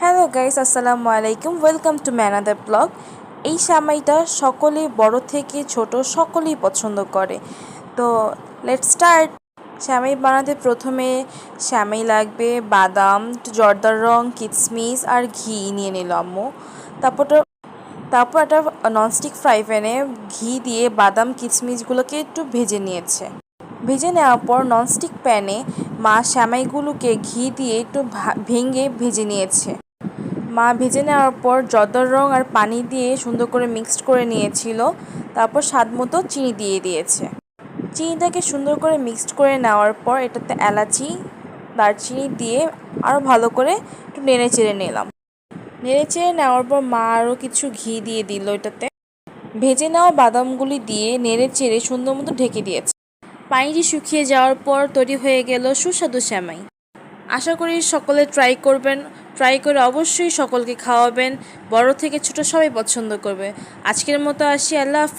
Hello guys, আসসালামু আলাইকুম। Welcome to ম্যানাদার ব্লগ। এই সেমাইটা সকলেই, বড় থেকে ছোট সকলেই পছন্দ করে। তো লেটস স্টার্ট। সেমাই বানাতে প্রথমে সেমাই লাগবে, বাদাম, জর্দার রং, কিশমিশ আর ঘি নিয়ে নিল আম্মু। তারপর তারপর একটা ননস্টিক ফ্রাই প্যানে ঘি দিয়ে বাদাম কিশমিশগুলোকে একটু ভেজে নিয়েছে। ভেজে নেওয়ার পর ননস্টিক প্যানে মা সেমাইগুলোকে ঘি দিয়ে একটু ভেঙে ভেজে নিয়েছে। মা ভেজে নেওয়ার পর জর্দার রং আর পানি দিয়ে সুন্দর করে মিক্সড করে নিয়েছিল। তারপর স্বাদ মতো চিনি দিয়ে দিয়েছে। চিনিটাকে সুন্দর করে মিক্সড করে নেওয়ার পর এটাতে এলাচি, দারচিনি দিয়ে আরও ভালো করে একটু নেড়ে চেড়ে নিলাম। নেড়ে চেড়ে নেওয়ার পর মা আরও কিছু ঘি দিয়ে দিল এটাতে। ভেজে নেওয়া বাদামগুলি দিয়ে নেড়ে চেড়ে সুন্দর মতো ঢেকে দিয়েছে। পানিটি শুকিয়ে যাওয়ার পর তৈরি হয়ে গেল সুস্বাদু সেমাই। আশা করি সকলে ট্রাই করবেন। ট্রাই করে অবশ্যই সকলকে খাওয়াবেন। বড় থেকে ছোট সবাই পছন্দ করবে। আজকের মতো আসি, আল্লাহ হাফেজ।